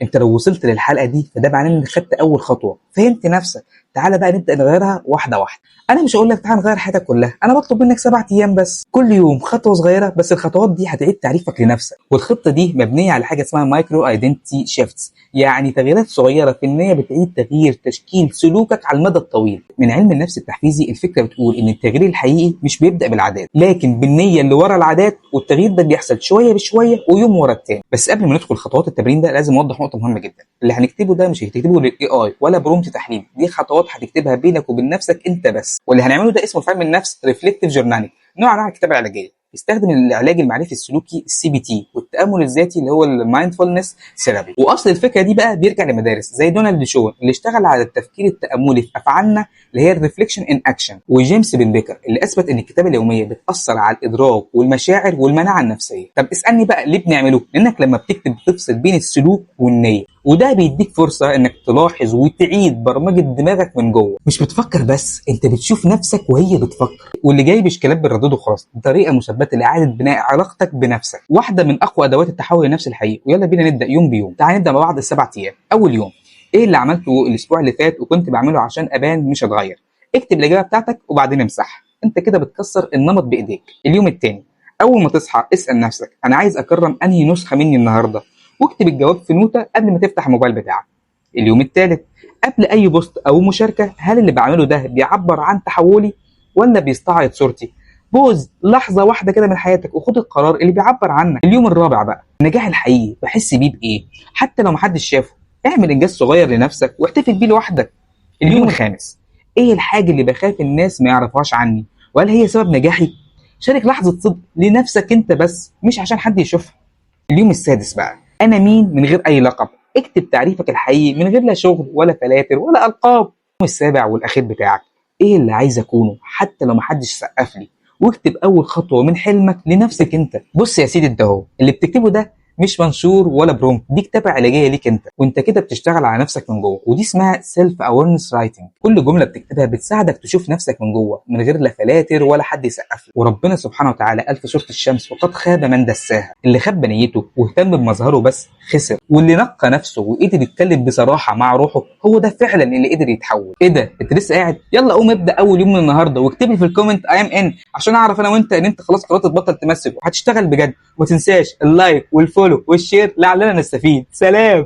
انت لو وصلت للحلقه دي فده معناه انك خدت اول خطوه، فهمت نفسك. تعالى بقى نبدا نغيرها واحده واحده. انا مش هقول لك تعالى نغير حياتك كلها، انا بطلب منك 7 ايام بس، كل يوم خطوه صغيره، بس الخطوات دي هتعيد تعريفك لنفسك. والخطه دي مبنيه على حاجه اسمها مايكرو ايدنتيتي شيفتس، يعني تغييرات صغيره في النيه بتعيد تغيير تشكيل سلوكك على المدى الطويل. من علم النفس التحفيزي الفكره بتقول ان التغيير الحقيقي مش بيبدا بالعادات، لكن بالنيه اللي ورا العادات، والتغيير ده بيحصل شويه بشويه ويوم ورا التاني. بس قبل ما ندخل خطوات التمرين ده لازم اوضح نقطه مهمه جدا. اللي هنكتبه ده مش هتكتبه للاي اي ولا برومت تحليل، دي خطوات هتكتبها بينك وبين نفسك انت بس. واللي هنعمله ده اسمه في علم النفس ريفلكتيف جورنالينج، نوع انواع الكتابه العلاجيه. بيستخدم العلاج المعرفي السلوكي السي بي تي والتامل الذاتي اللي هو المايندفولنس ثيرابي. واصل الفكره دي بقى بيرجع لمدارس زي دونالد شون اللي اشتغل على التفكير التاملي في افعالنا اللي هي الريفليكشن ان اكشن، وجيمس بن بيكر اللي اثبت ان الكتابه اليوميه بتاثر على الادراك والمشاعر والمناعه النفسيه. طب اسالني بقى ليه بنعمله؟ لانك لما بتكتب بتفصل بين السلوك والنيه، وده بيديك فرصه انك تلاحظ وتعيد برمجه دماغك من جوه. مش بتفكر بس، انت بتشوف نفسك وهي بتفكر. واللي جاي مش كلام بنردده خلاص، دي طريقه مثبته لاعاده بناء علاقتك بنفسك، واحده من اقوى ادوات التحول لنفس الحقيقي. ويلا بينا نبدا يوم بيوم. تعال نبدا مع بعض ال7 ايام. اول يوم، ايه اللي عملته الاسبوع اللي فات وكنت بعمله عشان ابان مش هتغير؟ اكتب الاجابه بتاعتك وبعدين امسحها، انت كده بتكسر النمط بايديك. اليوم الثاني، اول ما تصحى اسال نفسك انا عايز اكرم انهي نسخه مني النهارده، واكتب الجواب في نوتة قبل ما تفتح الموبايل بتاعك. اليوم الثالث، قبل اي بوست او مشاركه، هل اللي بعمله ده بيعبر عن تحولي ولا بيستعرض صورتي؟ بوز لحظه واحده كده من حياتك وخد القرار اللي بيعبر عنك. اليوم الرابع بقى، النجاح الحقيقي بحس بيه بايه حتى لو محدش شافه. اعمل انجاز صغير لنفسك واحتفل بيه لوحدك. اليوم الخامس، ايه الحاجه اللي بخاف الناس ما يعرفوهاش عني وهل هي سبب نجاحي؟ شارك لحظه صدق لنفسك انت بس، مش عشان حد يشوفها. اليوم السادس بقى، انا مين من غير اي لقب. اكتب تعريفك الحقيقي من غير لا شغل ولا فلاتر ولا القاب. اليوم السابع والاخير بتاعك، ايه اللي عايز اكونه حتى لو محدش سقف لي، واكتب اول خطوه من حلمك لنفسك انت. بص يا سيدي، انت اهو اللي بتكتبه ده مش منشور ولا برومت، دي كتابه علاجيه ليك انت، وانت كده بتشتغل على نفسك من جوه. ودي اسمها سيلف اويرنس رايتنج. كل جمله بتكتبها بتساعدك تشوف نفسك من جوه من غير لا فلاتر ولا حد يسقف لك. وربنا سبحانه وتعالى قال في سوره الشمس وقد خاب من دساها، اللي خاب نيته واهتم بمظهره بس خسر، واللي نقى نفسه وقدر يتكلم بصراحه مع روحه هو ده فعلا اللي قدر يتحول. ايه ده انت لسه قاعد؟ يلا قوم ابدا اول يوم من النهارده واكتب لي في الكومنت اي ام ان عشان اعرف انا وانت ان انت خلاص قررت تبطل تمثل وهتشتغل بجد. وما تنساش اللايك والفولو والشير لعلنا نستفيد. سلام.